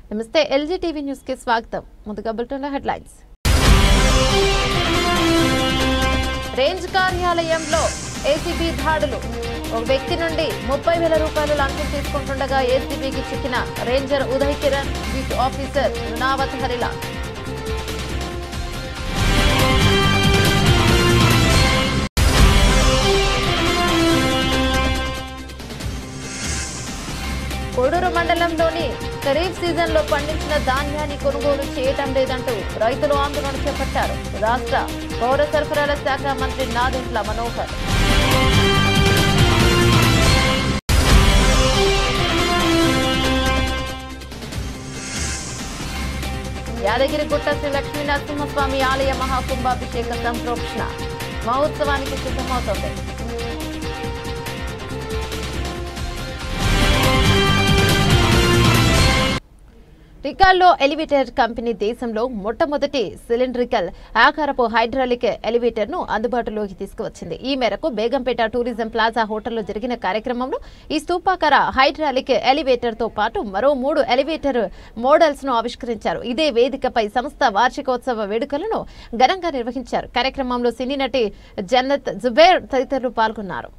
నమస్తే LG TV news కి స్వాగతం. ముందుగా బులెటిన్ హెడ్లైన్స్. రేంజ్ కార్యాలయంలో ఏసీబీ దాడులు. ఒక వ్యక్తి నుండి 30,000 రూపాయలు లంచం తీసుకుంటుండగా ఏసీబీకి చిక్కిన ranger Uday Kiran, beat officer Runavath Harilal. Koduru మండలంలోని ఖరీఫ్ సీజన్లో పండించిన ధాన్యాన్ని కొనుగోలు చేయటం లేదంటూ రైతులు ఆందోళన చేపట్టారు. రాష్ట్ర పౌర సరఫరాల శాఖ మంత్రి నాదెండ్ల మనోహర్. యాదగిరిగుట్ట శ్రీ లక్ష్మీ నరసింహస్వామి ఆలయ మహాకుంభాభిషేక సంప్రోక్షణ మహోత్సవానికి సిద్ధమవుతోంది. రికాల్లో ఎలివేటర్ కంపెనీ దేశంలో మొట్టమొదటి సిలిండ్రికల్ ఆకారపు హైడ్రాలిక్ ఎలివేటర్ ను అందుబాటులోకి తీసుకువచ్చింది. ఈ మేరకు బేగంపేట టూరిజం ప్లాజా హోటల్లో జరిగిన కార్యక్రమంలో ఈ స్తూపాకార హైడ్రాలిక్ ఎలివేటర్ తో పాటు మరో 3 ఎలివేటర్ మోడల్స్ ను ఆవిష్కరించారు. ఇదే వేదికపై సంస్థ వార్షికోత్సవ వేడుకలను ఘనంగా నిర్వహించారు. కార్యక్రమంలో సినీ నటి జన్నత్ జుబేర్ తదితరులు పాల్గొన్నారు.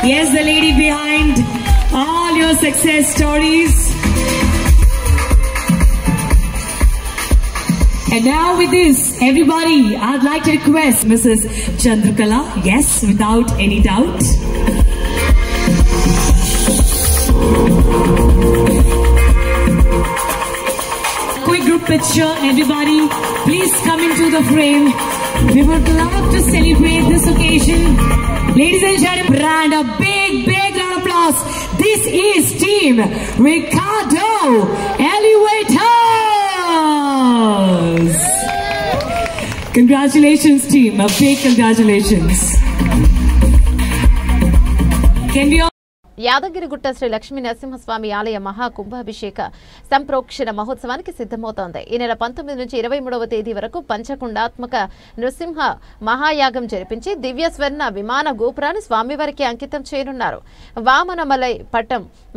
Yes, the lady behind all your success stories. And now with this, everybody, I'd like to request Mrs. Chandrakala, yes, without any doubt. Quick group picture, everybody, please come into the frame. We would love to celebrate this occasion. Ladies and gentlemen, and a big round of applause. This is Team Ricardo Elevators. Congratulations, team. A big congratulations. Can we all Yadagirigutta Shri Lakshmi Narasimhaswamy ఆలయ మహాకుంభాభిషేక సంప్రోక్షణ మహోత్సవానికి సిద్ధమవుతోంది. ఈ నెల 19 నుంచి 23వ తేదీ వరకు పంచకుండాత్మక నృసింహ మహాయాగం జరిపించి దివ్య స్వర్ణ విమాన గోపురాన్ని స్వామివారికి అంకితం చేయనున్నారు. వామనమలై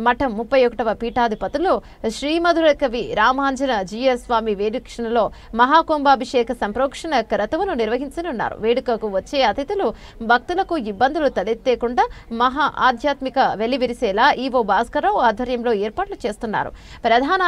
మఠం 31వ పీఠాధిపతులు శ్రీమధుర కవి రామాంజన జీఎస్ స్వామి వేడుక్షణలో మహాకుంభాభిషేక సంప్రోక్షణ క్రతువును నిర్వహించనున్నారు. వేడుకకు వచ్చే అతిథులు భక్తులకు ఇబ్బందులు తలెత్తకుండా మహా ఆధ్యాత్మిక వెల్లివిరిసేలా ఈవో భాస్కర్రావు ఆధ్వర్యంలో ఏర్పాట్లు చేస్తున్నారు. ప్రధాన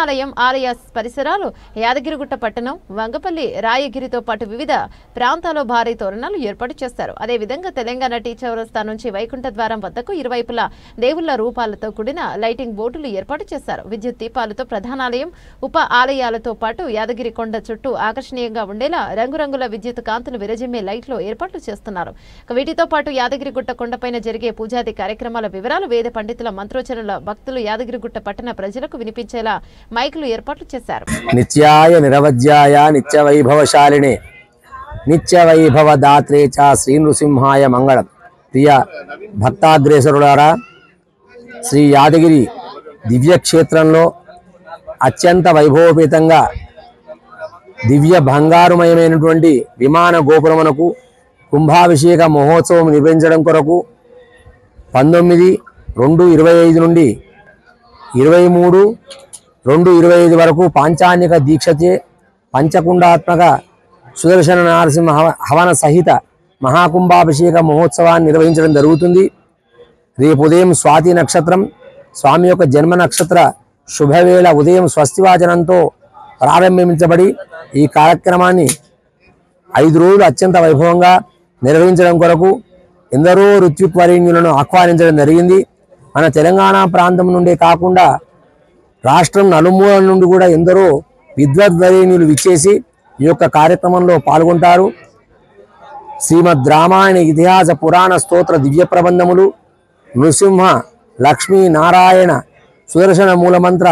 ఆలయ పరిసరాలు, యాదగిరిగుట్ట పట్టణం, వంగపల్లి, రాయగిరితో పాటు వివిధ ప్రాంతాల్లో భారీ తోరణాలు ఏర్పాటు చేస్తారు. అదేవిధంగా తెలంగాణ టీ చౌరస్తా నుంచి వైకుంఠ ద్వారం వద్దకు ఇరువైపులా దేవుళ్ల రూపాలతో కూడిన లైటింగ్ బోర్డులు ఏర్పాటు చేశారు. విద్యుత్ దీపాలతో ప్రధానాలయం, ఉప ఆలయాలతో పాటు యాదగిరి కొండ చుట్టూ ఆకర్షణీయంగా ఉండేలా రంగురంగుల విద్యుత్ కాంతులు విరజిమ్మే లైట్లు ఏర్పాట్లు చేస్తున్నారు. వీటితో పాటు యాదగిరిగుట్ట కొండపైన జరిగే పూజాది కార్యక్రమాల వివరాలు, వేద పండితుల మంత్రోచ్చరణల భక్తులు యాదగిరిగుట్ట పట్టణ ప్రజలకు వినిపించేలా మైకులు ఏర్పాట్లు చేశారు. నిత్యాయ నిరవధ్యాయ నిత్య వైభవశాలినే నిత్య వైభవ దాత్రే చ శ్రీ నృసింహాయ మంగళం. ప్రియ భక్తాగ్రేసరులారా, శ్రీ యాదగిరి దివ్యక్షేత్రంలో అత్యంత వైభవపేతంగా దివ్య బంగారుమయమైనటువంటి విమాన గోపురమునకు కుంభాభిషేక మహోత్సవం నిర్వహించడం కొరకు 19/2/25 నుండి 23/2/25 వరకు పాంచాన్నిక దీక్షచే పంచకుండాత్మక సుదర్శన నరసింహ హవన సహిత మహాకుంభాభిషేక మహోత్సవాన్ని నిర్వహించడం జరుగుతుంది. రేపు ఉదయం స్వాతి నక్షత్రం, స్వామి యొక్క జన్మ నక్షత్ర శుభవేళ ఉదయం స్వస్తివాచనంతో ప్రారంభించబడి ఈ కార్యక్రమాన్ని 5 రోజులు అత్యంత వైభవంగా నిర్వహించడం కొరకు ఎందరో ఋత్విక్వరేణ్యులను ఆహ్వానించడం జరిగింది. మన తెలంగాణ ప్రాంతం నుండే కాకుండా రాష్ట్రం నలుమూలల నుండి కూడా ఎందరో విద్వద్వరేణ్యులు విచ్చేసి ఈ యొక్క కార్యక్రమంలో పాల్గొంటారు. శ్రీమద్ రామాయణ ఇతిహాస పురాణ స్తోత్ర దివ్య ప్రబంధములు, నృసింహ, లక్ష్మీ, నారాయణ, సుదర్శన మూలమంత్ర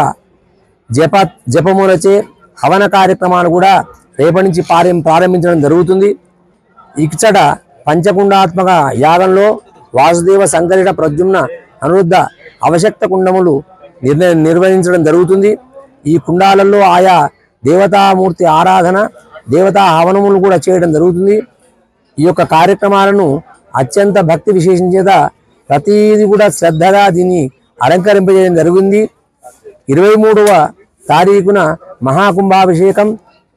జపములచే హవన కార్యక్రమాలు కూడా రేపటి నుంచి ప్రారంభించడం జరుగుతుంది. ఇచ్చట పంచకుండాత్మక యాగంలో వాసుదేవ, సంకరిట, ప్రద్యుమ్న, అనురుద్ధ, అవశక్త కుండములు నిర్వహించడం జరుగుతుంది. ఈ కుండాలలో ఆయా దేవతామూర్తి ఆరాధన, దేవతా హవనములు కూడా చేయడం జరుగుతుంది. ఈ యొక్క కార్యక్రమాలను అత్యంత భక్తి విశేషం చేత ప్రతిదీ కూడా శ్రద్ధగా దీన్ని అలంకరింపజేయడం జరిగింది. 23వ తారీఖున మహాకుంభాభిషేకం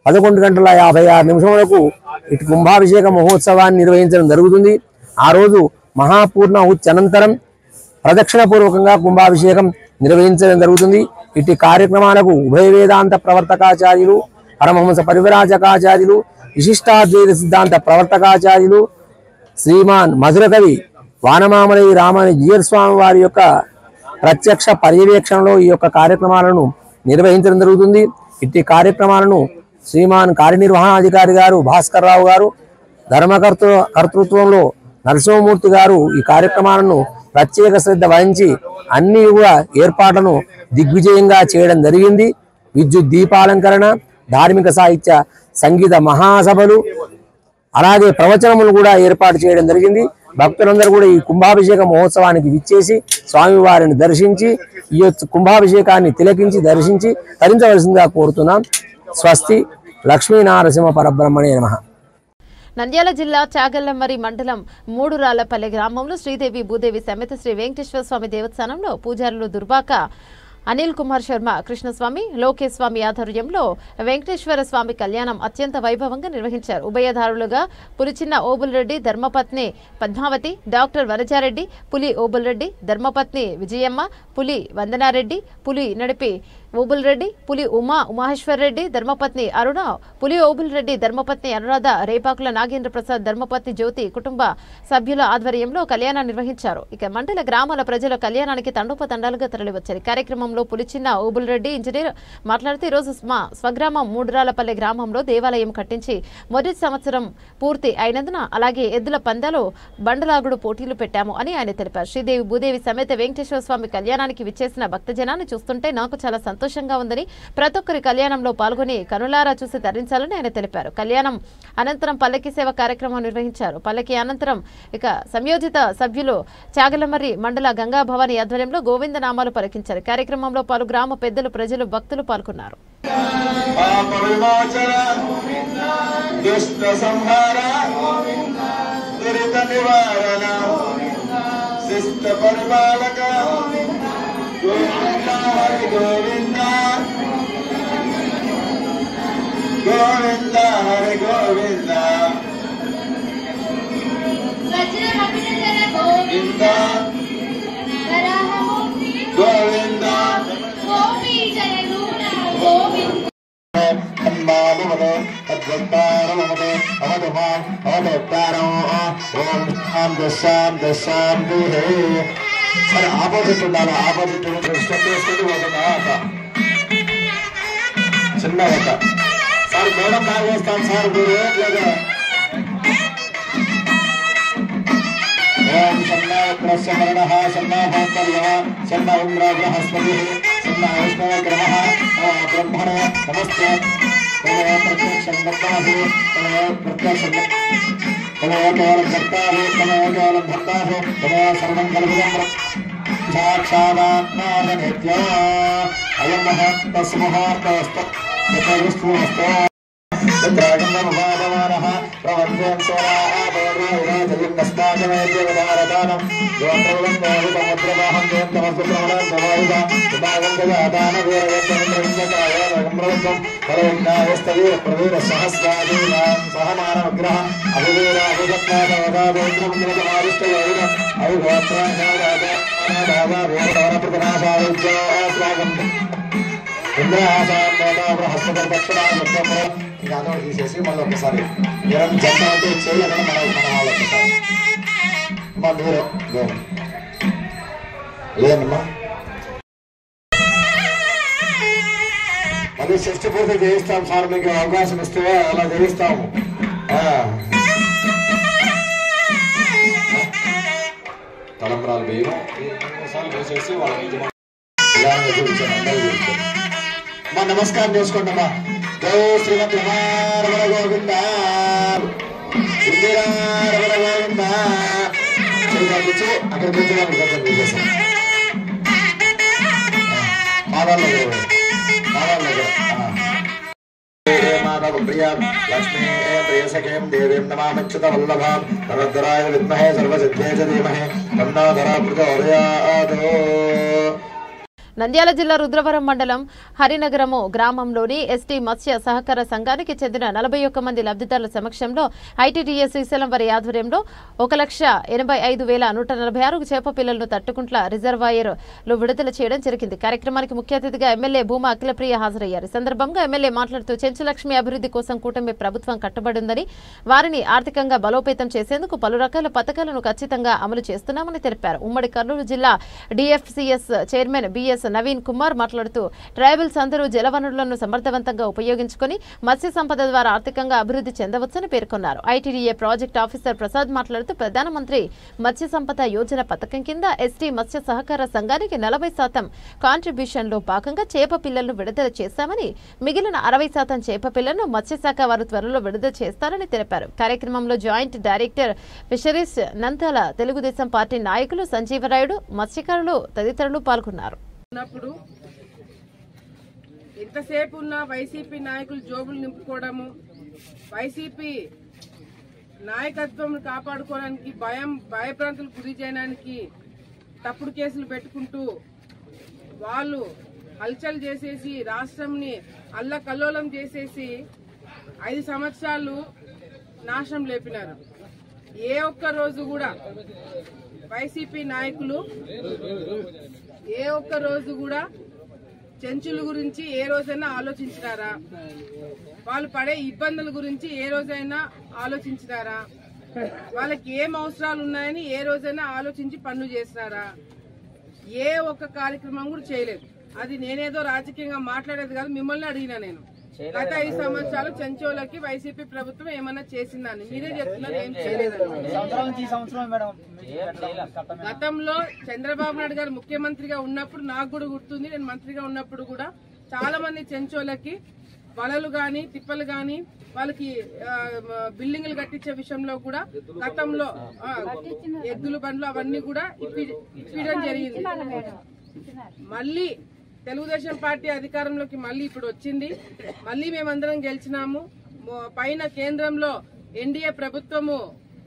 11:56 ఇటు కుంభాభిషేక మహోత్సవాన్ని నిర్వహించడం జరుగుతుంది. ఆ రోజు మహాపూర్ణాహుతి అనంతరం ప్రదక్షిణపూర్వకంగా కుంభాభిషేకం నిర్వహించడం జరుగుతుంది. ఇటు కార్యక్రమాలకు ఉభయ వేదాంత ప్రవర్తకాచార్యులు, పరమహంస పరివ్రాజకాచార్యులు, విశిష్టాద్వైత సిద్ధాంత ప్రవర్తకాచార్యులు, శ్రీమాన్ మధురకవి వానమామలై రామాని జీయర్ స్వామి వారి యొక్క ప్రత్యక్ష పర్యవేక్షణలో ఈ యొక్క కార్యక్రమాలను నిర్వహించడం జరుగుతుంది. ఇట్టి కార్యక్రమాలను శ్రీమాన్ కార్యనిర్వహణాధికారి గారు భాస్కర్రావు గారు, కర్తృత్వంలో నరసింహమూర్తి గారు ఈ కార్యక్రమాలను ప్రత్యేక శ్రద్ధ వహించి అన్ని కూడా ఏర్పాట్లను దిగ్విజయంగా చేయడం జరిగింది. విద్యుత్ దీపాలంకరణ, ధార్మిక సాహిత్య సంగీత మహాసభలు, అలాగే ప్రవచనములు కూడా ఏర్పాటు చేయడం జరిగింది. భక్తులందరూ కూడా ఈ కుంభాభిషేక మహోత్సవానికి విచ్చేసి స్వామివారిని దర్శించి ఈ కుంభాభిషేకాన్ని తిలకించి దర్శించి తరించవలసిందిగా కోరుతున్నాం. స్వస్తి. లక్ష్మీనారసింహ పరబ్రహ్మణే నమః. నంద్యాల జిల్లా చాగల్లమరి మండలం మూడురాళ్లపల్లె గ్రామంలో శ్రీదేవి భూదేవి సమేత శ్రీ వెంకటేశ్వర స్వామి దేవస్థానంలో పూజారులు దుర్బాక అనిల్ కుమార్ శర్మ, కృష్ణస్వామి, లోకేష్ స్వామి ఆధ్వర్యంలో వెంకటేశ్వర స్వామి కళ్యాణం అత్యంత వైభవంగా నిర్వహించారు. ఉభయదారులుగా పులిచిన్న ఓబుల్రెడ్డి, ధర్మపత్ని పద్మావతి, డాక్టర్ వనజారెడ్డి, పులి ఓబుల్రెడ్డి, ధర్మపత్ని విజయమ్మ, పులి వందనారెడ్డి, పులి నడిపి ఓబుల్రెడ్డి, పులి ఉమాహేశ్వరరెడ్డి, ధర్మపత్ని అరుణ, పులి ఓబుల్రెడ్డి, ధర్మపత్ని అనురాధ, రేపాకుల నాగేంద్ర ప్రసాద్, ధర్మపత్ని జ్యోతి కుటుంబ సభ్యుల ఆధ్వర్యంలో కళ్యాణం నిర్వహించారు. ఇక మండల గ్రామాల ప్రజల కళ్యాణానికి తండోపతండాలుగా తరలివచ్చారు. కార్యక్రమంలో పులిచిన్న ఓబుల్రెడ్డి ఇంజనీర్ మాట్లాడుతూ ఈరోజు మా స్వగ్రామం మూడురాళ్లపల్లె గ్రామంలో దేవాలయం కట్టించి మొదటి సంవత్సరం పూర్తి అయినందున అలాగే ఎద్దుల పందాలు, బండలాగుడు పోటీలు పెట్టాము అని ఆయన తెలిపారు. శ్రీదేవి భూదేవి సమేత వెంకటేశ్వర స్వామి కళ్యాణానికి విచ్చేసిన భక్తజనాన్ని చూస్తుంటే నాకు చాలా సంతోషంగా ఉందని, ప్రతి ఒక్కరి కళ్యాణంలో పాల్గొని కనులారా చూసి తరించాలని ఆయన తెలిపారు. కళ్యాణం అనంతరం పల్లకి సేవ కార్యక్రమం నిర్వహించారు. పల్లకి అనంతరం ఇక సంయోజిత సభ్యులు చాగలమర్రి మండల గంగా భవాని ఆధ్వర్యంలో గోవింద నామాలు పలికించారు. కార్యక్రమంలో పలు గ్రామ పెద్దలు, ప్రజలు, భక్తులు పాల్గొన్నారు. గోవింద హరి గోవింద గోవింద అవదో తద్వక్తారమవదే అవదు మాం అవదోక్తారం ఓం శాంతి శాంతి. సరే ఆపోజిట్ ఉండాలి, ఆపోజిట్ స్టెప్ వేసుకుంటూ పోతుందా చిన్న ఒక సార్ మేడం బాగా వేస్తాం సార్ మీరు లేదా ఓం షణ్ణాయత్రస్య మరణః షణ్ణాభాస్కర్యః షణ్ణ ఇంద్ర బృహస్పతిః షణ్ణ విష్ణవే గ్రహః బ్రహ్మణే నమస్తే తమో ప్రత్యక్షం దత్తాహి తమో ప్రత్యక్షం తమో కేవలం దత్తాహి తమో కేవలం భక్తాహి తమో సర్వం కల్పితం సాక్షాదాత్మాననిత్య అయం మహత్తస్మహాత్తస్త విష్ణుమస్తో ృంభమానః ప్రవంద్యం సోరాజలింగస్మాకమేద్యవదారదానం గోత్రవలం గోవితముద్రవాహం దేవతమద్రవాహందేవతమస్సుప్రవణాన్వీరవేత్తం పరవిజ్ఞాయస్తవీర ప్రవీర సహస్రాదీనాం సహమానవగ్రహ అభివీర అభిగత్నాదవదావేంద్రముద్రమారిష్టయోగిన అవిగోత్రాధారప్రదనాశావిద్యాస్వాగం ఇంద్రహాసాన్మోదాహస్పతి దక్షిణాయత్వం ఇంకా అదొకటి తీసేసి మళ్ళీ ఒకసారి ఎవరైనా జంట అంటే చేయలేక మన వాళ్ళు ఒకసారి అమ్మా మీరే లేదమ్మా అది షష్టి పూర్తి చేయిస్తాం సార్, మీకు అవకాశం ఇస్తే అలా చేయిస్తాము. తలంబరాలు బియ్యం వేసేసి వాళ్ళకి అమ్మా నమస్కారం చేసుకోండి అమ్మా. జై శ్రీమద్ రమణ గోవింద రమణ గోవింద. అక్కడ కూర్చోడానికి కొంచెం తీసేసాం పాదాల దగ్గర మాధవ ప్రియ లక్ష్మీ ప్రియసఖీం దేవీం నమామచ్యుత వల్లభాం తరద్దరాయ విద్మహే సర్వసిద్ధే చ ధీమహి తన్నో ధరా ప్రచోదయాత్. నంద్యాల జిల్లా రుద్రవరం మండలం హరినగరము గ్రామంలోని ఎస్టీ మత్స్య సహకార సంఘానికి చెందిన 41 మంది లబ్ధిదారుల సమక్షంలో ఐటీడీఏ శ్రీశైలం వారి ఆధ్వర్యంలో 1,85,146 చేప పిల్లలను తట్టుకుంట్ల రిజర్వాయర్లు విడుదల చేయడం జరిగింది. కార్యక్రమానికి ముఖ్య అతిథిగా ఎమ్మెల్యే భూమా అఖిలప్రియ హాజరయ్యారు. ఈ సందర్భంగా ఎమ్మెల్యే మాట్లాడుతూ చెంచులక్ష్మి అభివృద్ధి కోసం కూటమి ప్రభుత్వం కట్టుబడి ఉందని, వారిని ఆర్థికంగా బలోపేతం చేసేందుకు పలు రకాల పథకాలను ఖచ్చితంగా అమలు చేస్తున్నామని తెలిపారు. ఉమ్మడి కర్నూలు జిల్లా డిఎఫ్సిఎస్ చైర్మన్ బిఎస్ నవీన్ కుమార్ మాట్లాడుతూ ట్రైబల్స్ అందరూ జలవనరులను సమర్థవంతంగా ఉపయోగించుకుని మత్స్య సంపద ద్వారా ఆర్థికంగా అభివృద్ధి చెందవచ్చని పేర్కొన్నారు. ఐటీడీఏ ప్రాజెక్ట్ ఆఫీసర్ ప్రసాద్ మాట్లాడుతూ ప్రధానమంత్రి మత్స్య సంపద యోజన పథకం కింద ఎస్టీ మత్స్య సహకార సంఘానికి 40% కాంట్రిబ్యూషన్లో భాగంగా చేప పిల్లలను విడుదల చేశామని, మిగిలిన 60% చేప పిల్లలను మత్స్యశాఖ వారు త్వరలో విడుదల చేస్తారని తెలిపారు. కార్యక్రమంలో joint director fisheries Nandyal Telugu Desam party నాయకులు సంజీవరాయుడు, మత్స్యకారులు తదితరులు పాల్గొన్నారు. ఉన్నప్పుడు ఎంతసేపు ఉన్న వైసీపీ నాయకులు జోబులు నింపుకోవడము, వైసీపీ నాయకత్వం కాపాడుకోవడానికి భయప్రాంతులు గురి చేయడానికి తప్పుడు కేసులు పెట్టుకుంటూ వాళ్ళు హల్చల్ చేసేసి రాష్ట్రంని అల్లకల్లోలం చేసేసి 5 సంవత్సరాలు నాశనం లేపినారు. ఏ ఒక్క రోజు కూడా వైసీపీ నాయకులు ఏ ఒక్క రోజు కూడా చెంచుల గురించి ఏ రోజైనా ఆలోచించినారా? వాళ్ళు పడే ఇబ్బందుల గురించి ఏ రోజైనా ఆలోచించినారా? వాళ్ళకి ఏం అవసరాలు ఉన్నాయని ఏ రోజైనా ఆలోచించి పనులు చేసినారా? ఏ ఒక్క కార్యక్రమం కూడా చేయలేదు. అది నేనేదో రాజకీయంగా మాట్లాడేది కాదు, మిమ్మల్ని అడిగినా నేను. గత 5 సంవత్సరాలు చెంచోలకి వైసీపీ ప్రభుత్వం ఏమన్నా చేసిందని మీరే చెప్తున్నారు, ఏం చేయలేదని. గతంలో చంద్రబాబు నాయుడు గారు ముఖ్యమంత్రిగా ఉన్నప్పుడు నాకు కూడా గుర్తుంది, నేను మంత్రిగా ఉన్నప్పుడు కూడా చాలా మంది చెంచోలకి వలలు గాని తిప్పలు గాని వాళ్ళకి బిల్డింగ్లు కట్టించే విషయంలో కూడా గతంలో ఎద్దుల బండ్లు అవన్నీ కూడా ఇప్పించడం జరిగింది. మళ్ళీ తెలుగుదేశం పార్టీ అధికారంలోకి మళ్ళీ ఇప్పుడు వచ్చింది, మళ్ళీ మేమందరం గెలిచినాము. పైన కేంద్రంలో ఎన్డీఏ ప్రభుత్వము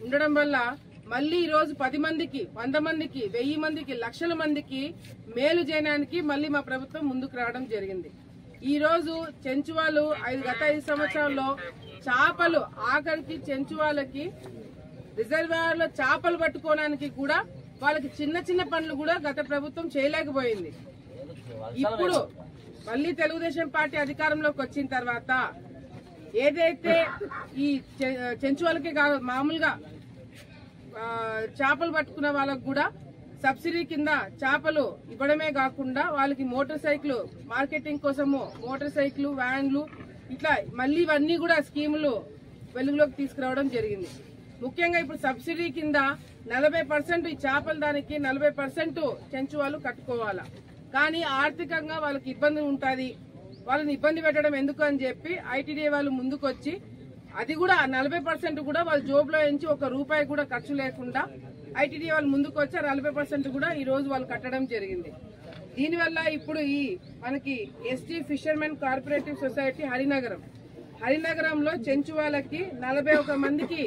ఉండడం వల్ల మళ్ళీ ఈ రోజు 10 మందికి 100 మందికి 1000 మందికి లక్షల మందికి మేలు చేయడానికి మళ్ళీ మా ప్రభుత్వం ముందుకు రావడం జరిగింది. ఈ రోజు చెంచువాళ్ళు గత 5 సంవత్సరాల్లో చేపలు ఆఖరికి చెంచువాళ్ళకి రిజర్వాయర్లో చేపలు పట్టుకోవడానికి కూడా వాళ్ళకి చిన్న చిన్న పనులు కూడా గత ప్రభుత్వం చేయలేకపోయింది. ఇప్పుడు మళ్ళీ తెలుగుదేశం పార్టీ అధికారంలోకి వచ్చిన తర్వాత ఏదైతే ఈ చెంచువాళ్ళకే కాదు మామూలుగా చేపలు పట్టుకున్న వాళ్ళకు కూడా సబ్సిడీ కింద చేపలు ఇవ్వడమే కాకుండా వాళ్ళకి మోటార్ సైకిల్ మార్కెటింగ్ కోసము మోటార్ సైకిల్ వ్యాన్లు ఇట్లా మళ్ళీ ఇవన్నీ కూడా స్కీములు వెలుగులోకి తీసుకురావడం జరిగింది. ముఖ్యంగా ఇప్పుడు సబ్సిడీ కింద 40% ఈ చేపల దానికి 40% చెంచు వాళ్ళు కట్టుకోవాలా. కానీ ఆర్థికంగా వాళ్ళకి ఇబ్బంది ఉంటుంది, వాళ్ళని ఇబ్బంది పెట్టడం ఎందుకు అని చెప్పి ఐటీడీఏ వాళ్ళు ముందుకొచ్చి అది కూడా 40% కూడా వాళ్ళ జోబులో నుంచి ₹1 కూడా ఖర్చు లేకుండా ఐటీడీఏ వాళ్ళు ముందుకు వచ్చి 40% కూడా ఈ రోజు వాళ్ళు కట్టడం జరిగింది. దీనివల్ల ఇప్పుడు ఈ మనకి ఎస్టీ ఫిషర్మెన్ కోఆపరేటివ్ సొసైటీ హరినగరంలో చెంచు వాళ్ళకి 41 మందికి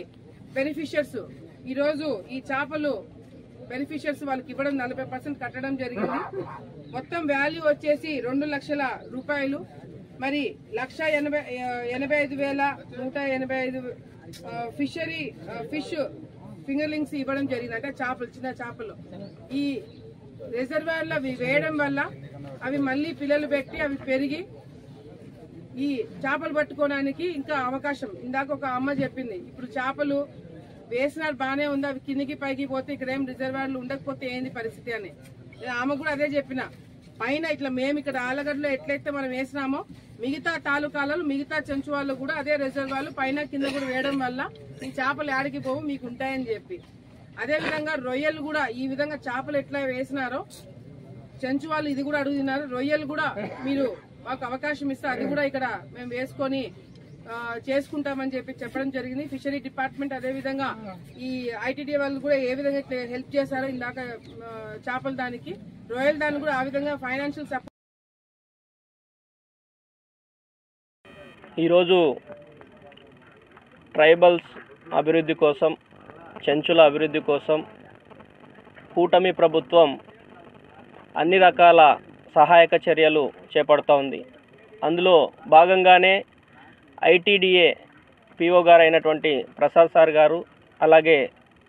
బెనిఫిషియర్స్ ఈ రోజు ఈ చేపలు బెనిఫిషియర్స్ వాళ్ళకి ఇవ్వడం 40% కట్టడం జరిగింది. మొత్తం వాల్యూ వచ్చేసి ₹2,00,000. మరి 1,85,185 ఫిష్ ఫింగర్లింగ్స్ ఇవ్వడం జరిగింది. అంటే చేపలు, చిన్న చేపలు ఈ రిజర్వాయర్లో అవి వేయడం వల్ల అవి మళ్ళీ పిల్లలు పెట్టి అవి పెరిగి ఈ చేపలు పట్టుకోవడానికి ఇంకా అవకాశం. ఇందాక ఒక అమ్మ చెప్పింది, ఇప్పుడు చేపలు వేసినారు బానే ఉంది, అవి కిందికి పైకి పోతే ఇక్కడ ఏం రిజర్వాయర్లు ఉండకపోతే ఏంది పరిస్థితి అని. ఆమె కూడా అదే చెప్పిన, పైన ఇట్లా మేము ఇక్కడ ఆలగడ్డలో ఎట్లయితే మనం వేసినామో మిగతా తాలూకాలలో మిగతా చెంచు వాళ్ళు కూడా అదే రిజర్వాయర్లు పైన కింద కూడా వేయడం వల్ల ఈ చేపలు ఏడికి పోవు, మీకు ఉంటాయని చెప్పి. అదే విధంగా రొయ్యలు కూడా ఈ విధంగా చేపలు ఎట్లా వేసినారో చెంచు వాళ్ళు ఇది కూడా అడుగుతున్నారు. రొయ్యలు కూడా మీరు మాకు అవకాశం ఇస్తే అది కూడా ఇక్కడ మేము వేసుకొని చేసుకుంటామని చెప్పి చెప్పడం జరిగింది. ఫిషరీ డిపార్ట్మెంట్ అదే విధంగా ఈ ఐటీడీ వాళ్ళు కూడా ఏ విధంగా హెల్ప్ చేశారో ఇందాక చేపల దానికి, రొయ్యల దానికి కూడా ఆ విధంగా ఫైనాన్షియల్ సపోర్ట్. ఈరోజు ట్రైబల్స్ అభివృద్ధి కోసం, చెంచుల అభివృద్ధి కోసం కూటమి ప్రభుత్వం అన్ని రకాల సహాయక చర్యలు చేపడుతూ ఉంది. అందులో భాగంగానే ఐటీడీఏ పిఓ గారు అయినటువంటి ప్రసాద్ సార్ గారు, అలాగే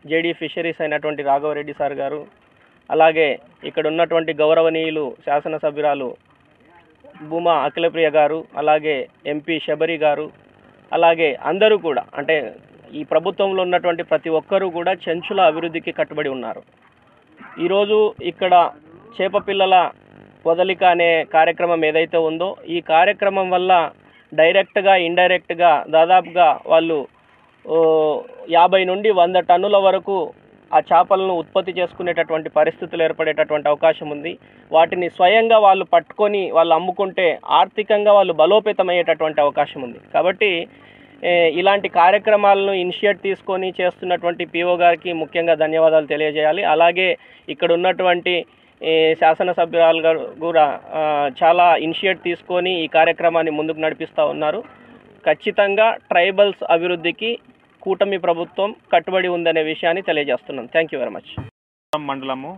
జేడీ ఫిషరీస్ అయినటువంటి రాఘవరెడ్డి సార్ గారు, అలాగే ఇక్కడ ఉన్నటువంటి గౌరవనీయులు శాసనసభ్యురాలు భూమా అఖిలప్రియ గారు, అలాగే ఎంపీ శబరి గారు, అలాగే అందరూ కూడా అంటే ఈ ప్రభుత్వంలో ఉన్నటువంటి ప్రతి ఒక్కరూ కూడా చెంచుల అభివృద్ధికి కట్టుబడి ఉన్నారు. ఈరోజు ఇక్కడ చేప పిల్లల వదలిక అనే కార్యక్రమం ఏదైతే ఉందో ఈ కార్యక్రమం వల్ల డైరెక్ట్గా ఇండైరెక్ట్గా దాదాపుగా వాళ్ళు 50 నుండి 100 టన్నుల వరకు ఆ చేపలను ఉత్పత్తి చేసుకునేటటువంటి పరిస్థితులు ఏర్పడేటటువంటి అవకాశం ఉంది. వాటిని స్వయంగా వాళ్ళు పట్టుకొని వాళ్ళు అమ్ముకుంటే ఆర్థికంగా వాళ్ళు బలోపేతమయ్యేటటువంటి అవకాశం ఉంది. కాబట్టి ఇలాంటి కార్యక్రమాలను ఇనిషియేట్ తీసుకొని చేస్తున్నటువంటి పిఓ గారికి ముఖ్యంగా ధన్యవాదాలు తెలియజేయాలి. అలాగే ఇక్కడ ఉన్నటువంటి శాసనసభ్యురాలు గారు కూడా చాలా ఇనిషియేట్ తీసుకొని ఈ కార్యక్రమాన్ని ముందుకు నడిపిస్తూ ఉన్నారు. ఖచ్చితంగా ట్రైబల్స్ అభివృద్ధికి కూటమి ప్రభుత్వం కట్టుబడి ఉందనే విషయాన్ని తెలియజేస్తున్నాం. Thank you very much. మండలము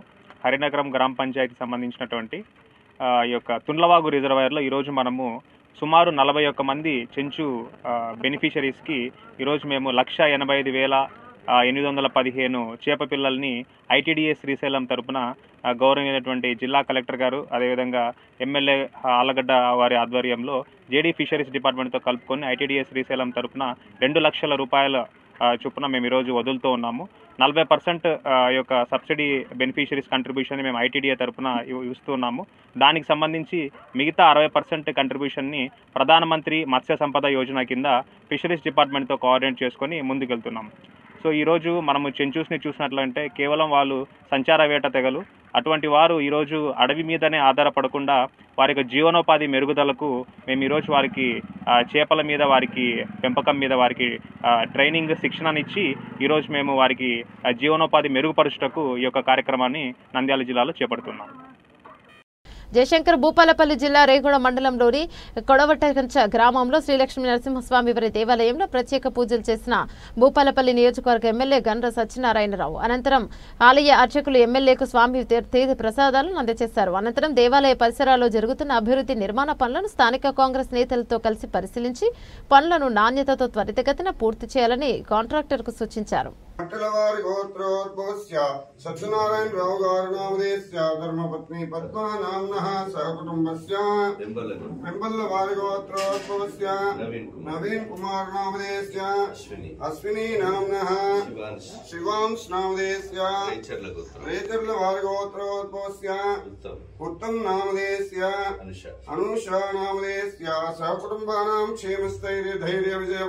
హరినగరం గ్రామ పంచాయతీ సంబంధించినటువంటి ఈ యొక్క తుండ్లవాగు రిజర్వాయర్లో ఈరోజు మనము సుమారు 41 మంది చెంచు బెనిఫిషరీస్కి ఈరోజు మేము 1,85,815 చేప పిల్లల్ని ఐటీడీఏ శ్రీశైలం తరపున గౌరవమైనటువంటి జిల్లా కలెక్టర్ గారు, అదేవిధంగా ఎమ్మెల్యే ఆలగడ్డ వారి ఆధ్వర్యంలో జేడీ ఫిషరీస్ డిపార్ట్మెంట్తో కలుపుకొని ఐటీడీఏ శ్రీశైలం తరపున 2 లక్షల రూపాయల చొప్పున మేము ఈరోజు వదులుతూ ఉన్నాము. 40% యొక్క సబ్సిడీ బెనిఫిషరీస్ కంట్రిబ్యూషన్ మేము ఐటీడీఏ తరపున ఇస్తున్నాము. దానికి సంబంధించి మిగతా 60% కంట్రిబ్యూషన్ని ప్రధానమంత్రి మత్స్య సంపద యోజన కింద ఫిషరీస్ డిపార్ట్మెంట్తో కోఆర్డినేట్ చేసుకొని ముందుకెళ్తున్నాము. సో ఈరోజు మనము చెంచూస్ని చూసినట్లంటే కేవలం వాళ్ళు సంచార వేట తెగలు. అటువంటి వారు ఈరోజు అడవి మీదనే ఆధారపడకుండా వారి యొక్క జీవనోపాధి మెరుగుదలకు మేము ఈరోజు వారికి చేపల మీద, వారికి పెంపకం మీద వారికి ట్రైనింగ్ శిక్షణనిచ్చి ఈరోజు మేము వారికి జీవనోపాధి మెరుగుపరుచుటకు ఈ యొక్క కార్యక్రమాన్ని నంద్యాల జిల్లాలో చేపడుతున్నాం. జయశంకర్ భూపాలపల్లి జిల్లా రేగొండ మండలంలోని కొడవటకంచ గ్రామంలో శ్రీలక్ష్మీ నరసింహస్వామి వారి దేవాలయంలో ప్రత్యేక పూజలు చేసిన భూపాలపల్లి నియోజకవర్గ ఎమ్మెల్యే గండ్ర సత్యనారాయణరావు. అనంతరం ఆలయ అర్చకులు ఎమ్మెల్యేకు స్వామి తీర్థ ప్రసాదాలను అందజేశారు. అనంతరం దేవాలయ పరిసరాల్లో జరుగుతున్న అభివృద్ధి నిర్మాణ పనులను స్థానిక కాంగ్రెస్ నేతలతో కలిసి పరిశీలించి పనులను నాణ్యతతో త్వరితగతిన పూర్తి చేయాలని కాంట్రాక్టర్కు సూచించారు. మండలవారి గోత్రోద్భవస్య సత్యనారాయణ రావు గారి నామధేయస్య ధర్మపత్ని పద్మా నామ్నః సహకుటుంబస్య వెంబల్లవారి గోత్రోద్భవస్య నవీన్ కుమార్ నామధేయస్య అశ్విని నామ్నః శివాంశ్ నామధేయస్య రేచర్లవారి గోత్రోద్భవస్య ఉత్తమ్ నామధేయస్య అనుష నామధేయస్య సహకుటుంబానాం క్షేమస్థైర్య ధైర్య విజయ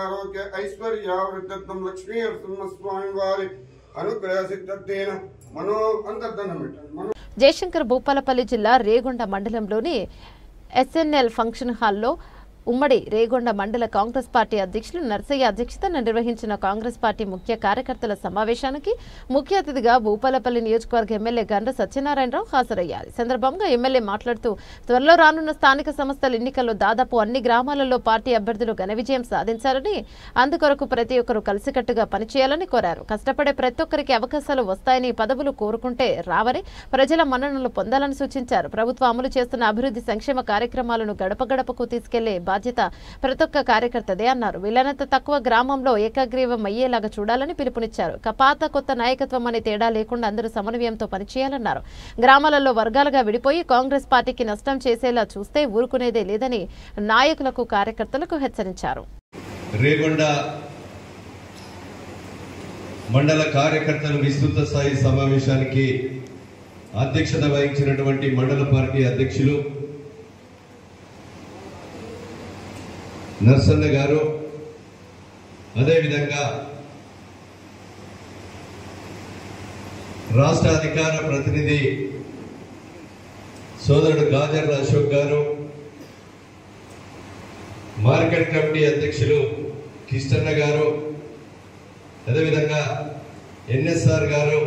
ఆరోగ్య ఐశ్వర్య వృద్ధత్వం లక్ష్మీ స్వామి వారి అనుగ్రహ సిద్ధేన మనో అంతర్ధనం. జయశంకర్ భూపాలపల్లి జిల్లా రేగొండ మండలంలోని ఎస్ఎన్ఎల్ ఫంక్షన్ హాల్లో ఉమ్మడి రేగొండ మండల కాంగ్రెస్ పార్టీ అధ్యక్షులు నర్సయ్య అధ్యక్షతన నిర్వహించిన కాంగ్రెస్ పార్టీ ముఖ్య కార్యకర్తల సమావేశానికి ముఖ్య అతిథిగా భూపాలపల్లి నియోజకవర్గ ఎమ్మెల్యే గండ్ర సత్యనారాయణరావు హాజరయ్యారు. సందర్భంగా ఎమ్మెల్యే మాట్లాడుతూ త్వరలో రానున్న స్థానిక సంస్థల ఎన్నికల్లో దాదాపు అన్ని గ్రామాలలో పార్టీ అభ్యర్థులు ఘన విజయం సాధించారని, అందుకొరకు ప్రతి ఒక్కరూ కలిసికట్టుగా పనిచేయాలని కోరారు. కష్టపడే ప్రతి ఒక్కరికి అవకాశాలు వస్తాయని, పదవులు కోరుకుంటే రావని, ప్రజల మన్ననలు పొందాలని సూచించారు. ప్రభుత్వం అమలు చేస్తున్న అభివృద్ధి సంక్షేమ కార్యక్రమాలను గడప గడపకు తీసుకెళ్లే బాధ్యత ప్రతి ఒక్క కార్యకర్తదే అన్నారు. వీలైనంత తక్కువ గ్రామంలో ఏకగ్రీవం అయ్యేలాగా చూడాలని పిలుపునిచ్చారు. పాత కొత్త నాయకత్వం అనే తేడా లేకుండా అందరూ సమన్వయంతో పనిచేయాలన్నారు. గ్రామాలలో వర్గాలుగా విడిపోయి కాంగ్రెస్ పార్టీకి నష్టం చేసేలా చూస్తే ఊరుకునేదే లేదని నాయకులకు కార్యకర్తలకు హెచ్చరించారు. రేగొండ మండల కార్యకర్తల విస్తృత స్థాయి సమావేశానికి అధ్యక్షత వహించినటువంటి మండల పార్టీ అధ్యక్షులు నర్సన్న గారు, అదేవిధంగా రాష్ట్ర అధికార ప్రతినిధి సోదరుడు గాజర్ల అశోక్ గారు, మార్కెట్ కమిటీ అధ్యక్షులు కిష్టన్న గారు, అదేవిధంగా ఎన్ఎస్ఆర్ గారు,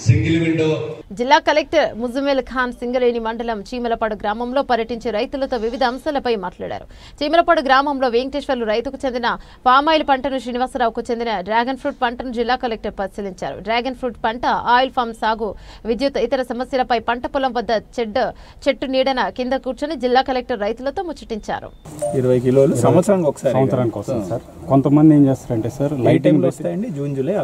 సింగిల్ విండో జిల్లా కలెక్టర్ ముజమిల్ ఖాన్ సింగరేణి మండలం చీమలపాడు గ్రామంలో పర్యటించి రైతులతో వివిధ అంశాలపై మాట్లాడారు. చీమలపాడు గ్రామంలో వెంకటేశ్వర్లు రైతుకు చెందిన పామాయిల్ పంటను, శ్రీనివాసరావుకు చెందిన డ్రాగన్ ఫ్రూట్ పంటను జిల్లా కలెక్టర్ పరిశీలించారు. డ్రాగన్ ఫ్రూట్ పంట, ఆయిల్ ఫామ్ సాగు, విద్యుత్ ఇతర సమస్యలపై పంట పొలం వద్ద చెట్టు నీడన కింద కూర్చొని జిల్లా కలెక్టర్ రైతులతో ముచ్చటించారు. 20 కిలోలు సంవత్సరానికి ఒకసారి సార్. కొంతమంది ఏం చేస్తారంటే సార్ లైట్ టైంలో వస్తాయండి, జూన్ జూలై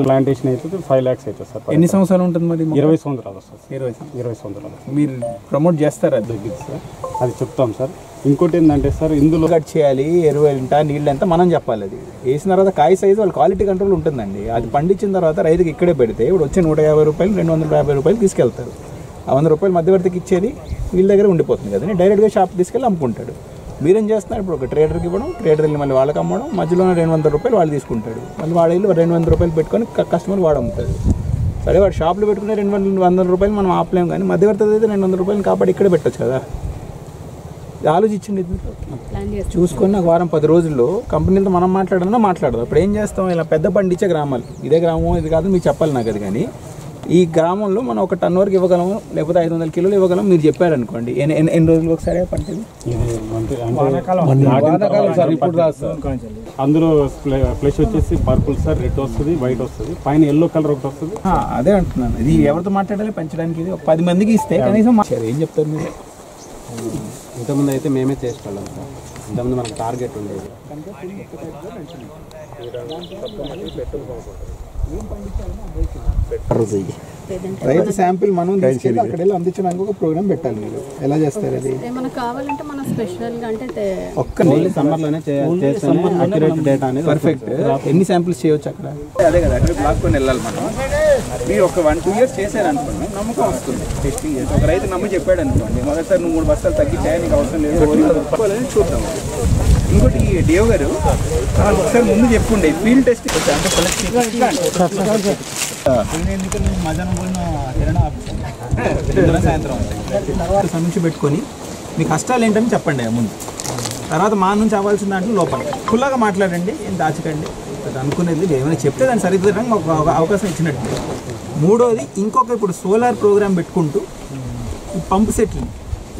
ప్లాంటేషన్ అయితే 5 lakhs అవుతుంది సార్. ఎన్ని సంవత్సరాలు ఉంటుంది మరి? 20 సంవత్సరాలు సార్. 20 సంవత్సరాలు. మీరు ప్రమోట్ చేస్తారా? సార్ అది చెప్తాం సార్. ఇంకోటి ఏంటంటే సార్, ఇందులో కట్ చేయాలి, ఎరువు ఎంత, నీళ్ళు ఎంత మనం చెప్పాలి. అది వేసిన తర్వాత కాయ సైజు వాళ్ళ క్వాలిటీ కంట్రోల్ ఉంటుందండి. అది పండించిన తర్వాత రైతుకి ఇక్కడే పెడితే ఇప్పుడు వచ్చే 150 రూపాయలు 250 రూపాయలు తీసుకెళ్తారు. ఆ 100 రూపాయలు మధ్యవర్తికి ఇచ్చేది వీళ్ళ దగ్గర ఉండిపోతుంది కదండి. డైరెక్ట్గా షాప్ తీసుకెళ్ళి అమ్ముకుంటాడు. మీరేం చేస్తున్నారు? ఇప్పుడు ఒక ట్రేడర్కి ఇవ్వడం, ట్రేడర్ వెళ్ళి మళ్ళీ వాళ్ళకి అమ్మడం, మధ్యలో 200 రూపాయలు వాళ్ళు తీసుకుంటాడు. మళ్ళీ వాడు వెళ్ళి 200 రూపాయలు పెట్టుకొని కస్టమర్ వాడు అమ్ముతాడు. సరే వాడు షాప్లో పెట్టుకునే 200 రూపాయలు మనం ఆపలేము, కానీ మధ్యవర్తి అయితే 200 రూపాయలు కాబట్టి ఇక్కడే పెట్టచ్చు కదా. ఆలోచించండి, చూసుకొని నాకు వారం 10 రోజుల్లో కంపెనీతో మనం మాట్లాడదాం. అప్పుడు ఏం చేస్తాం? ఇలా పెద్ద పండించే గ్రామాలు, ఇదే గ్రామం ఇది కాదు మీకు చెప్పాలి నాకు అది, కానీ ఈ గ్రామంలో మనం ఒక టన్ వరకు ఇవ్వగలము, లేకపోతే 500 కిలోలు ఇవ్వగలం మీరు చెప్పారనుకోండి. ఎన్ని రోజులకు ఒకసారి పంటది? అందులో ఫ్లెష్ వచ్చేసి పర్పుల్ సార్, రెడ్ వస్తుంది, వైట్ వస్తుంది, పైన ఎల్లో కలర్ ఒకటి వస్తుంది. అదే అంటున్నాను, ఇది ఎవరితో మాట్లాడాలి పెంచడానికి? ఇది 10 మందికి ఇస్తే కనీసం ఏం చెప్తారు మీరు? ఇంతకుముందు అయితే మేమే చేసుకోవాలి సార్. ఇంతకుముందు మనకు టార్గెట్ ఉండేది. రైతు శాంపిల్ మనం తీసుకెళ్ళి అక్కడ అందించడానికి ఒక ప్రోగ్రామ్ పెట్టాలి. మీరు ఎలా చేస్తారు? అది మనకు కావాలంటే మన స్పెషల్ గా అంటే ఒక్క సమ్మర్ లోనే అక్యురేట్ డేటా అనేది పర్ఫెక్ట్. ఎన్ని శాంపిల్స్ చేయొచ్చు అక్కడ? అదే కదా, అక్కడ బ్లాక్ కొని వెళ్ళాలి మనం. మీరు ఒక 1-2 years చేశారనుకోండి, నమ్మకం వస్తుంది. టెస్టింగ్ చేసి ఒక రైతు నమ్మి చెప్పాడు అనుకోండి, మొదటిసారి నువ్వు 3 బస్తాలు తగ్గించాయి, నీకు అవసరం లేదు చూద్దాం. ఇంకోటి డిఓ గారు ఒకసారి ముందు చెప్పుండే ఫీల్డ్ టెస్ట్ అంటే సాయంత్రం సమీక్ష పెట్టుకొని మీ కష్టాలు ఏంటని చెప్పండి ముందు. తర్వాత మా నుంచి అవ్వాల్సిన దాంట్లో లోపల ఖుల్లాగా మాట్లాడండి, ఏం దాచకండి. అనుకునేది ఏమైనా చెప్తే దాన్ని సరిదిద్దడానికి మాకు అవకాశం ఇచ్చినట్టు. మూడోది ఇంకొక ఇప్పుడు సోలార్ ప్రోగ్రామ్ పెట్టుకుంటూ ఈ పంపు సెట్లు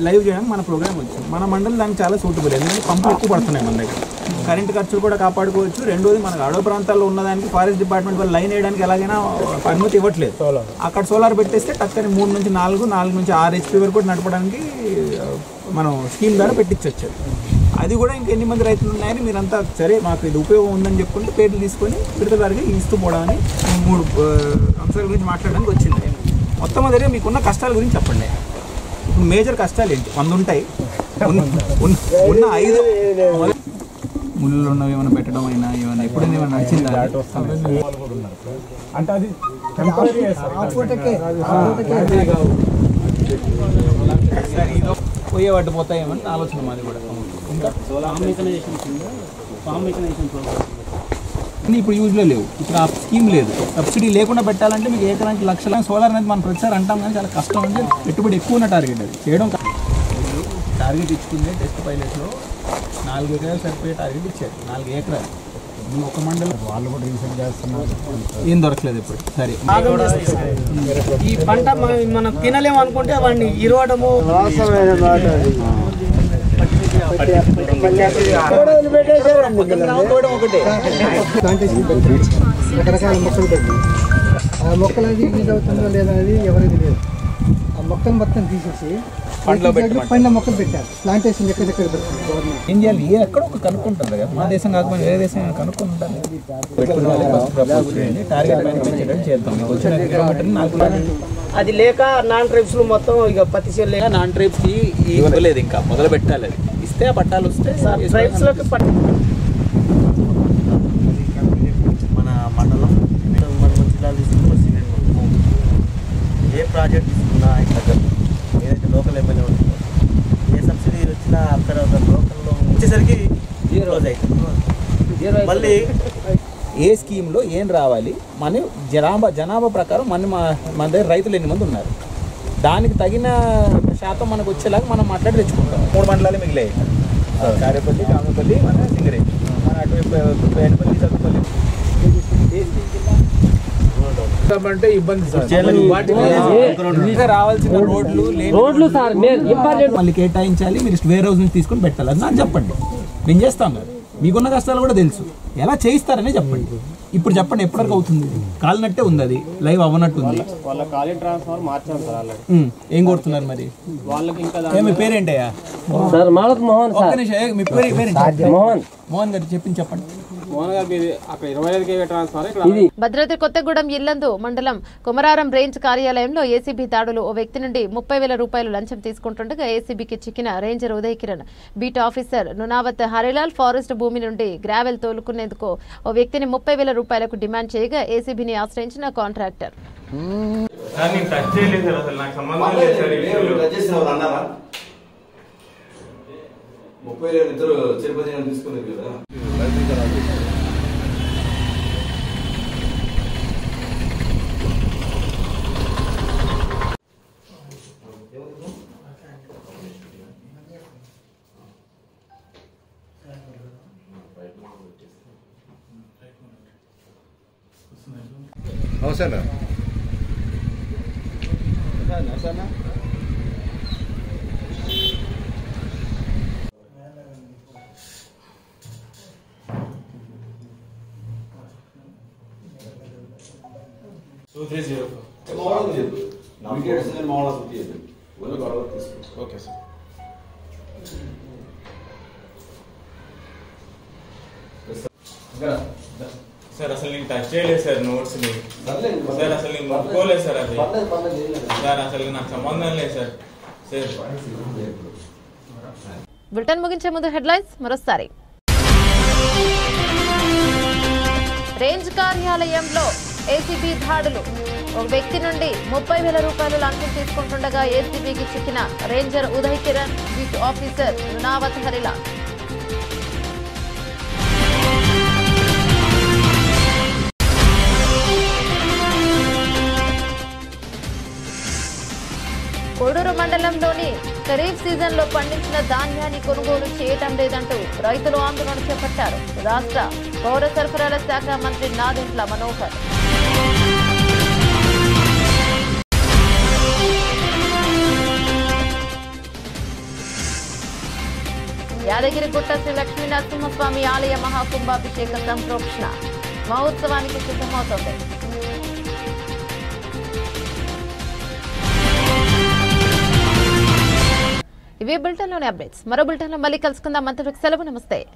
లైవ్ చేయడానికి మన ప్రోగ్రామ్ వచ్చింది. మన మండలి దానికి చాలా సూటబుల్, ఎందుకంటే పంపులు ఎక్కువ పడుతున్నాయి మన దగ్గర. కరెంటు ఖర్చులు కూడా కాపాడుకోవచ్చు. రెండోది మనకు అడవి ప్రాంతాల్లో ఉన్నదానికి ఫారెస్ట్ డిపార్ట్మెంట్ వాళ్ళు లైన్ వేయడానికి ఎలాగైనా అనుమతి ఇవ్వట్లేదు. అక్కడ సోలార్ పెట్టేస్తే టక్కని 3 నుంచి 4 నుంచి 6 HP వరకు కూడా నడపడానికి మనం స్కీమ్ ద్వారా పెట్టించవచ్చు. అది కూడా ఇంకా ఎన్ని మంది రైతులు ఉన్నాయని మీరంతా సరే మాకు ఇది ఉపయోగం ఉందని చెప్పుకుంటే పేర్లు తీసుకొని విడతవారిగా ఇస్తూ పోవడాన్ని 3 అంశాల గురించి మాట్లాడడానికి వచ్చింది. మొత్తం మొదటిగా మీకున్న కష్టాల గురించి చెప్పండి. ఇప్పుడు మేజర్ కష్టాలు ఏంటి? 100 ఉంటాయి. ఉన్న 5 ముళ్ళు ఉన్నవి ఏమైనా పెట్టడం అయినా ఏమైనా ఎప్పుడైనా ఏమైనా నచ్చిందా? అంటే అది పోయే వాటి పోతాయేమని ఆలోచన మాది కూడా. ఇంకా ఇప్పుడు యూజ్లో లేవు. ఇప్పుడు ఆ స్కీమ్ లేదు. సబ్సిడీ లేకుండా పెట్టాలంటే మీకు ఎకరానికి లక్షల సోలార్ అనేది మనం ప్రతిసారి అంటాం కానీ చాలా కష్టం. అంటే పెట్టుబడి ఎక్కువ ఉన్న టార్గెట్ అది చేయడం. టార్గెట్ ఇచ్చుకుందే టెస్ట్ పైలట్లో 4 ఎకరాలు సరిపోయే టార్గెట్ ఇచ్చారు. 4 ఎకరాలు ఒక మండలం వాళ్ళు కూడా రీసెంట్ చేస్తున్నారు. ఏం దొరకలేదు ఇప్పుడు. సరే ఈ పంట మనం తినలేము అనుకుంటే వాడిని ఇరవడము రకరకాల మొక్కలు పెట్టి ఆ మొక్కలు అది యూజ్ అవుతుందో లేదా అది ఎవరికి లేదు. ఆ మొక్కలు మొత్తం తీసేసి పండ్ల మొక్కలు పెట్టారు. ప్లాంటేషన్ ఎక్కడెక్కడ గవర్నమెంట్ ఏం చేయాలి? ఎక్కడో ఒక కనుక్కుంటుంది కదా. మన దేశం కాకపోతే వేరే దేశం కనుక్కుంటుంది. టార్గెట్ పైన చేద్దాం. అది లేక నాన్ ట్రైబ్స్ మొత్తం ఇక పత్తి చేలు లేక నాన్ ట్రైబ్స్ కి ఇవ్వలేదు. ఇంకా మొదలు పెట్టాలి. అది ఇస్తే ఆ పట్టాలు వస్తే ట్రైబ్స్ లోకి మన మండలం మన జిల్లాలో తీసుకున్న ఏ ప్రాజెక్ట్ తీసుకున్నా ఏదైతే లోకల్ ఎమ్మెల్యే ఉంటుందో ఏ సబ్సిడీ వచ్చినా అక్కడ లోకల్లో వచ్చేసరికి 0 రోజు అవుతుంది. మళ్ళీ ఏ స్కీమ్లో ఏం రావాలి మన జనాభా ప్రకారం మన దగ్గర రైతులు ఎన్ని మంది ఉన్నారు, దానికి తగిన శాతం మనకు వచ్చేలాగా మనం మాట్లాడి తెచ్చుకుంటాం. 3 మండలాలు మిగిలాయి. కారేపల్లి, కామపల్లి, మన సింగరేణి, మన అటువైపు పేటపల్లి, చదువుపల్లి. అంటే ఇబ్బంది రావాల్సిన రోడ్లు మళ్ళీ కేటాయించాలి. మీరు వేరే హౌస్ నుంచి తీసుకొని పెట్టాలి. అది నాకు చెప్పండి, నేను చేస్తాను కదా. మీకున్న కష్టాలు కూడా తెలుసు, ఎలా చేయిస్తారనే చెప్పండి. ఇప్పుడు చెప్పండి ఎప్పటివరకు అవుతుంది? కాలినట్టే ఉంది, అది లైవ్ అవ్వనట్టు ఉంది. వాళ్ళ ఖాళీ ట్రాన్స్ఫార్మర్ మార్చాం సార్ ఆల్రెడీ. ఏం కొడుతున్నారు మరి? వాళ్ళకి ఇంకా మీ పేరేంటయ్యా? సార్ మాలత్ మోహన్. ఒక్క నిమిషం, మీ పేరేంటి? మోహన్ గారు చెప్పింది చెప్పండి. భద్రాద్రి కొత్తగూడెం ఇల్లందు మండలం కుమరారం రేంజ్ కార్యాలయంలో ఏసీబీ దాడులు. ఓ వ్యక్తి నుండి 30,000 రూపాయలు లంచం తీసుకుంటుండగా ఏసీబీకి చిక్కిన ranger Uday Kiran, beat officer Nunavath Harilal forest భూమి నుండి గ్రావెల్ తోలుకునేందుకు ఓ వ్యక్తిని 30,000 రూపాయలకు డిమాండ్ చేయగా ఏసీబీని ఆశ్రయించిన కాంట్రాక్టర్ అవసరం ఓకే సార్. సార్ అసలు నేను టచ్ చేయలేదు సార్ నోట్స్ ని. సార్ అసలు నేను ముట్టుకోలేదు సార్. అది సార్ అసలు నాకు సంబంధం లేదు సార్. బులెటిన్ ముగించే ముందు హెడ్లైన్స్ మరోసారి. రేంజ్ కార్యాలయంలో ఏసీబీ దాడులు. ఒక వ్యక్తి నుండి 30,000 రూపాయలు లంచం తీసుకుంటుండగా ఏసీబీకి చిక్కిన ranger Uday Kiran, beat officer Nunavath Harilal. Koduru మండలంలోని ఖరీఫ్ సీజన్లో పండించిన ధాన్యాన్ని కొనుగోలు చేయటం లేదంటూ రైతులు ఆందోళన చేపట్టారు. రాష్ట్ర పౌర సరఫరాల శాఖ మంత్రి నాదెండ్ల మనోహర్. యాదగిరిగుట్ట శ్రీ లక్ష్మీ నరసింహస్వామి ఆలయ మహాకుంభాభిషేక సంప్రోక్షణ మహోత్సవానికి సిద్ధమవుతోంది. ఇవే బులెటిన్లోని అప్డేట్స్. మరో బులెటిన్లో మళ్ళీ కలుసుకుందాం. అంతవరకు సెలవు. నమస్తే.